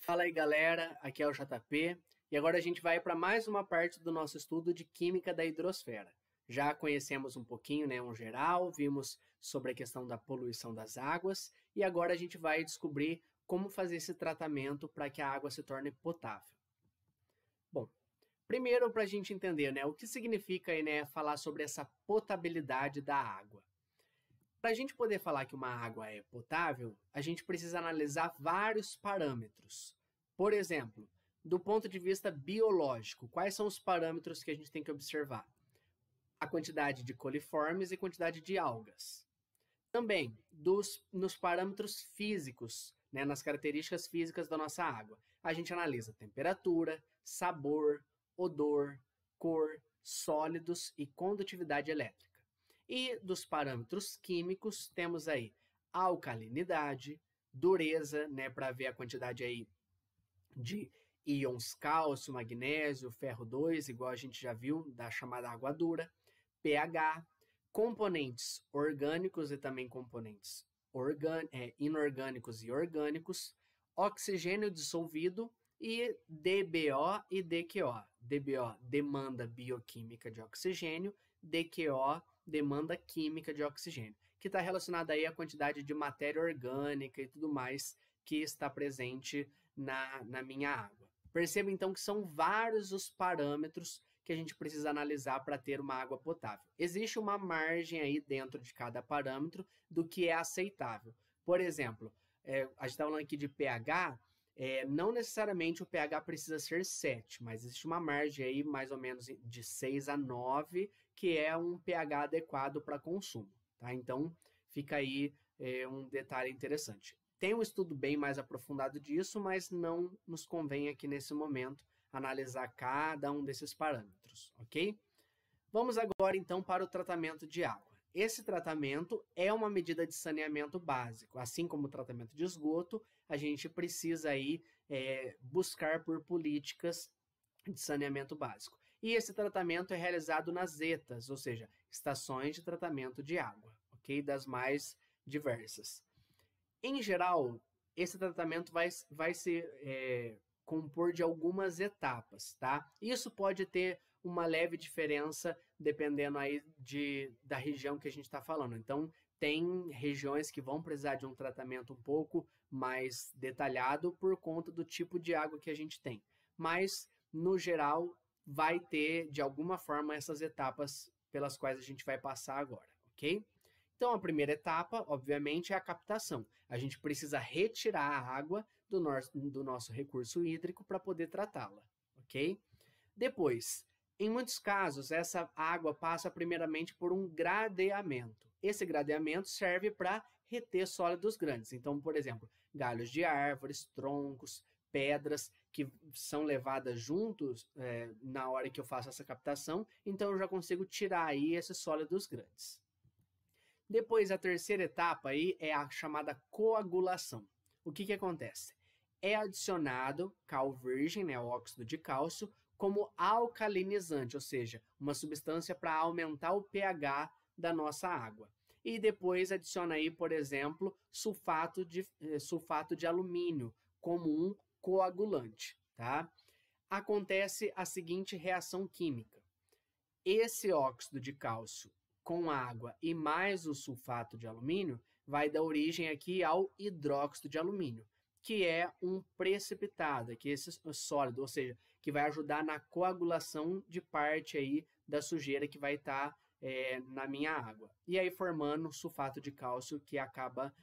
Fala aí, galera, aqui é o JP e agora a gente vai para mais uma parte do nosso estudo de química da hidrosfera. Já conhecemos um pouquinho, um geral, vimos sobre a questão da poluição das águas e agora a gente vai descobrir como fazer esse tratamento para que a água se torne potável. Bom, primeiro para a gente entender o que significa falar sobre essa potabilidade da água. Para a gente poder falar que uma água é potável, a gente precisa analisar vários parâmetros. Por exemplo, do ponto de vista biológico, quais são os parâmetros que a gente tem que observar? A quantidade de coliformes e quantidade de algas. Também, nos parâmetros físicos, nas características físicas da nossa água, a gente analisa temperatura, sabor, odor, cor, sólidos e condutividade elétrica. E dos parâmetros químicos, temos aí alcalinidade, dureza, para ver a quantidade aí de íons cálcio, magnésio, ferro 2, igual a gente já viu, da chamada água dura, pH, componentes orgânicos e também componentes inorgânicos e orgânicos, oxigênio dissolvido e DBO e DQO. DBO, demanda bioquímica de oxigênio, DQO, demanda química de oxigênio, que está relacionada aí à quantidade de matéria orgânica e tudo mais que está presente na minha água. Perceba então que são vários os parâmetros que a gente precisa analisar para ter uma água potável. Existe uma margem aí dentro de cada parâmetro do que é aceitável. Por exemplo, a gente está falando aqui de pH, não necessariamente o pH precisa ser 7, mas existe uma margem aí mais ou menos de 6 a 9, que é um pH adequado para consumo. Tá? Então, fica aí um detalhe interessante. Tem um estudo bem mais aprofundado disso, mas não nos convém aqui nesse momento analisar cada um desses parâmetros, ok? Vamos agora então para o tratamento de água. Esse tratamento é uma medida de saneamento básico. Assim como o tratamento de esgoto, a gente precisa aí, buscar por políticas de saneamento básico. E esse tratamento é realizado nas ETAs, ou seja, estações de tratamento de água, ok? Das mais diversas. Em geral, esse tratamento vai se compor de algumas etapas, tá? Isso pode ter uma leve diferença dependendo aí da região que a gente está falando. Então, tem regiões que vão precisar de um tratamento um pouco mais detalhado por conta do tipo de água que a gente tem. Mas, no geral, vai ter, de alguma forma, essas etapas pelas quais a gente vai passar agora, ok? Então, a primeira etapa, obviamente, é a captação. A gente precisa retirar a água do nosso recurso hídrico para poder tratá-la, ok? Depois, em muitos casos, essa água passa primeiramente por um gradeamento. Esse gradeamento serve para reter sólidos grandes. Então, por exemplo, galhos de árvores, troncos, pedras que são levadas juntos na hora que eu faço essa captação, então eu já consigo tirar aí esses sólidos grandes. Depois, a terceira etapa aí é a chamada coagulação. O que acontece? É adicionado cal virgem, o óxido de cálcio, como alcalinizante, ou seja, uma substância para aumentar o pH da nossa água. E depois adiciona aí, por exemplo, sulfato de alumínio, como um coagulante. Tá? Acontece a seguinte reação química. Esse óxido de cálcio com água e mais o sulfato de alumínio vai dar origem aqui ao hidróxido de alumínio, que é um precipitado, que é esse sólido, ou seja, que vai ajudar na coagulação de parte aí da sujeira que vai estar na minha água. E aí formando sulfato de cálcio que acaba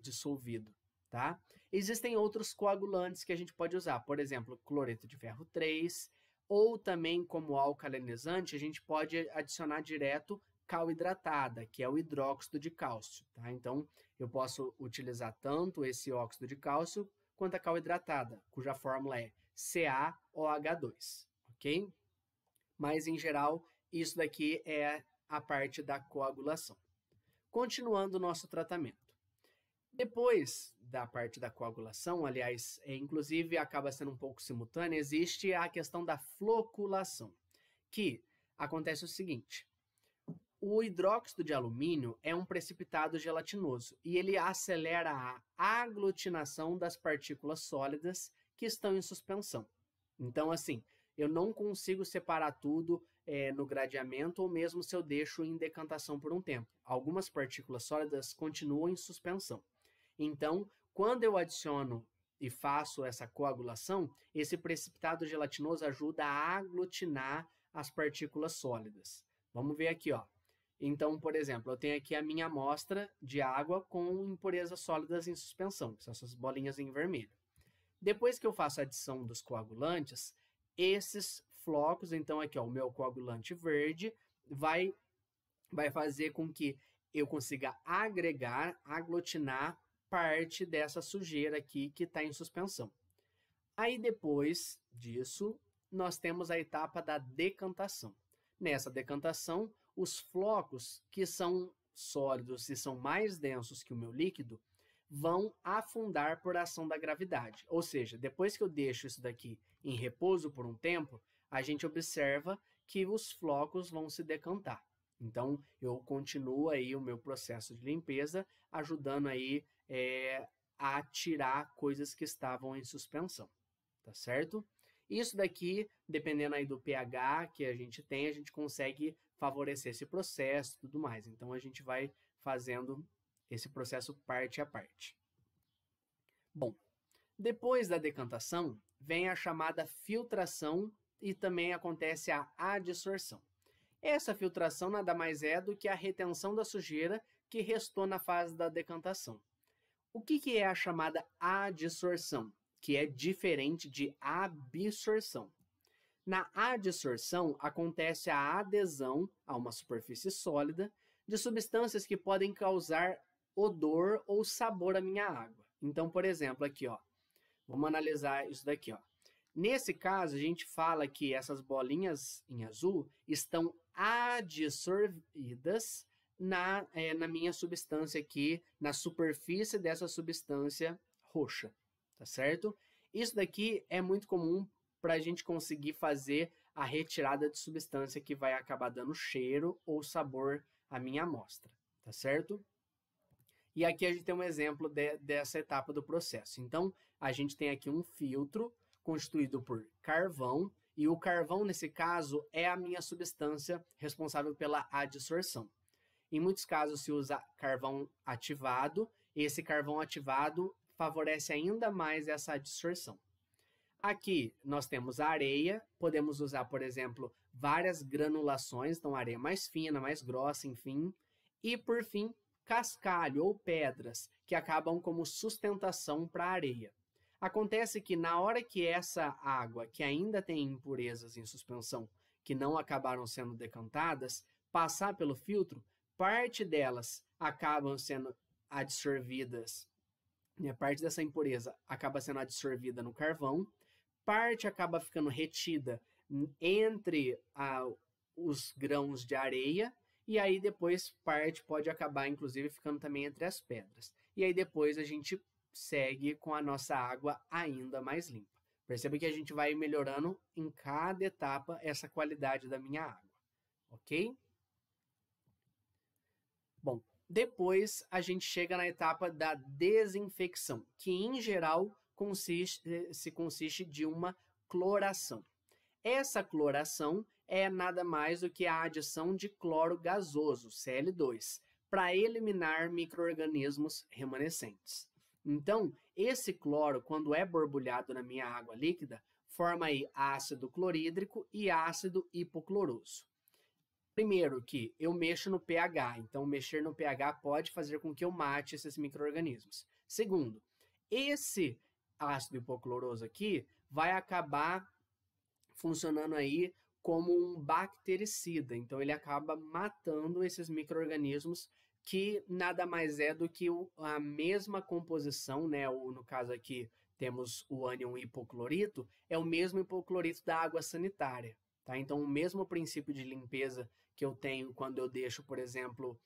dissolvido. Tá? Existem outros coagulantes que a gente pode usar, por exemplo, cloreto de ferro 3, ou também como alcalinizante, a gente pode adicionar direto cal hidratada, que é o hidróxido de cálcio. Tá? Então, eu posso utilizar tanto esse óxido de cálcio quanto a cal hidratada, cuja fórmula é CaOH2, ok? Mas, em geral, isso daqui é a parte da coagulação. Continuando o nosso tratamento. Depois da parte da coagulação, aliás, inclusive acaba sendo um pouco simultânea, existe a questão da floculação, que acontece o seguinte. O hidróxido de alumínio é um precipitado gelatinoso e ele acelera a aglutinação das partículas sólidas que estão em suspensão. Então, assim, eu não consigo separar tudo no gradeamento ou mesmo se eu deixo em decantação por um tempo. Algumas partículas sólidas continuam em suspensão. Então, quando eu adiciono e faço essa coagulação, esse precipitado gelatinoso ajuda a aglutinar as partículas sólidas. Vamos ver aqui, ó. Então, por exemplo, eu tenho aqui a minha amostra de água com impurezas sólidas em suspensão, que são essas bolinhas em vermelho. Depois que eu faço a adição dos coagulantes, esses flocos, então aqui ó, o meu coagulante verde, vai fazer com que eu consiga agregar, aglutinar parte dessa sujeira aqui que está em suspensão. Aí depois disso, nós temos a etapa da decantação. Nessa decantação, os flocos que são sólidos e são mais densos que o meu líquido, vão afundar por ação da gravidade. Ou seja, depois que eu deixo isso daqui em repouso por um tempo, a gente observa que os flocos vão se decantar. Então, eu continuo aí o meu processo de limpeza, ajudando aí a tirar coisas que estavam em suspensão, tá certo? Isso daqui, dependendo aí do pH que a gente tem, a gente consegue favorecer esse processo e tudo mais. Então, a gente vai fazendo esse processo parte a parte. Bom, depois da decantação, vem a chamada filtração e também acontece a adsorção. Essa filtração nada mais é do que a retenção da sujeira que restou na fase da decantação. O que é a chamada adsorção? Que é diferente de absorção. Na adsorção, acontece a adesão a uma superfície sólida de substâncias que podem causar odor ou sabor à minha água. Então, por exemplo, aqui, ó, vamos analisar isso daqui, ó. Nesse caso, a gente fala que essas bolinhas em azul estão adsorvidas na minha substância aqui, na superfície dessa substância roxa, tá certo? Isso daqui é muito comum para a gente conseguir fazer a retirada de substância que vai acabar dando cheiro ou sabor à minha amostra, tá certo? E aqui a gente tem um exemplo dessa etapa do processo. Então, a gente tem aqui um filtro constituído por carvão, e o carvão, nesse caso, é a minha substância responsável pela adsorção. Em muitos casos se usa carvão ativado, e esse carvão ativado favorece ainda mais essa adsorção. Aqui nós temos a areia, podemos usar, por exemplo, várias granulações, então areia mais fina, mais grossa, enfim. E, por fim, cascalho ou pedras, que acabam como sustentação para a areia. Acontece que na hora que essa água, que ainda tem impurezas em suspensão, que não acabaram sendo decantadas, passar pelo filtro, parte delas acabam sendo adsorvidas, parte dessa impureza acaba sendo adsorvida no carvão, parte acaba ficando retida entre os grãos de areia, e aí depois parte pode acabar, inclusive, ficando também entre as pedras. E aí depois a gente segue com a nossa água ainda mais limpa. Perceba que a gente vai melhorando em cada etapa essa qualidade da minha água, ok? Bom, depois a gente chega na etapa da desinfecção, que em geral consiste de uma cloração. Essa cloração é nada mais do que a adição de cloro gasoso, Cl2, para eliminar micro-organismos remanescentes. Então, esse cloro, quando é borbulhado na minha água líquida, forma aí ácido clorídrico e ácido hipocloroso. Primeiro que eu mexo no pH, então mexer no pH pode fazer com que eu mate esses micro-organismos. Segundo, esse ácido hipocloroso aqui vai acabar funcionando aí como um bactericida, então ele acaba matando esses micro-organismos que nada mais é do que a mesma composição, né? No caso aqui temos o ânion hipoclorito, é o mesmo hipoclorito da água sanitária, tá? Então o mesmo princípio de limpeza que eu tenho quando eu deixo, por exemplo,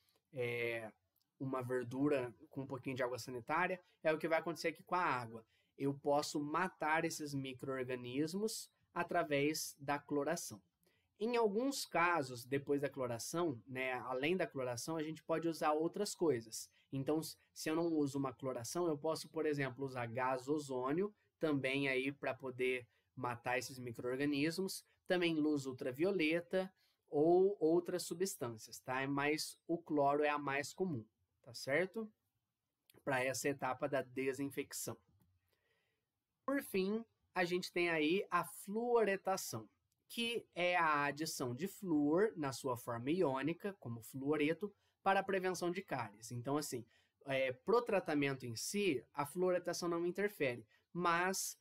uma verdura com um pouquinho de água sanitária, é o que vai acontecer aqui com a água. Eu posso matar esses micro-organismos através da cloração. Em alguns casos, depois da cloração, né, além da cloração, a gente pode usar outras coisas. Então, se eu não uso uma cloração, eu posso, por exemplo, usar gás ozônio, também aí para poder matar esses micro-organismos, também luz ultravioleta ou outras substâncias, tá? Mas o cloro é a mais comum, tá certo? Para essa etapa da desinfecção. Por fim, a gente tem aí a fluoretação, que é a adição de flúor na sua forma iônica, como fluoreto, para a prevenção de cáries. Então, assim, para o tratamento em si, a fluoretação não interfere, mas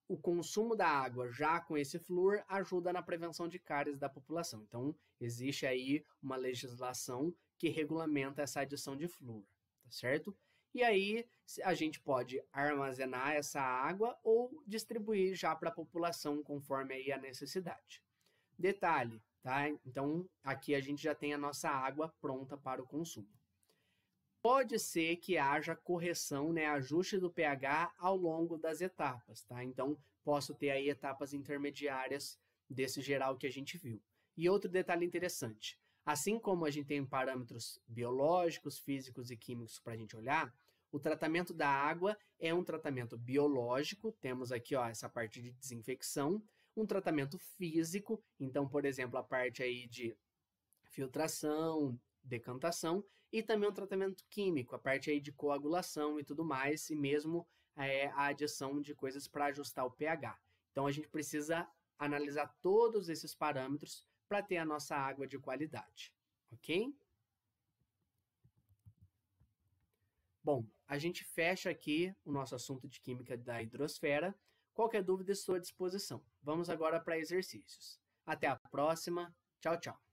o consumo da água já com esse flúor ajuda na prevenção de cáries da população. Então, existe aí uma legislação que regulamenta essa adição de flúor, tá certo? E aí, a gente pode armazenar essa água ou distribuir já para a população conforme aí a necessidade. Detalhe, tá? Então, aqui a gente já tem a nossa água pronta para o consumo. Pode ser que haja correção, né, ajuste do pH ao longo das etapas, tá? Então, posso ter aí etapas intermediárias desse geral que a gente viu. E outro detalhe interessante, assim como a gente tem parâmetros biológicos, físicos e químicos para a gente olhar, o tratamento da água é um tratamento biológico, temos aqui ó, essa parte de desinfecção, um tratamento físico, então, por exemplo, a parte aí de filtração, decantação, e também um tratamento químico, a parte aí de coagulação e tudo mais, e mesmo a adição de coisas para ajustar o pH. Então, a gente precisa analisar todos esses parâmetros para ter a nossa água de qualidade, ok? Bom, a gente fecha aqui o nosso assunto de química da hidrosfera. Qualquer dúvida, estou à disposição. Vamos agora para exercícios. Até a próxima. Tchau, tchau.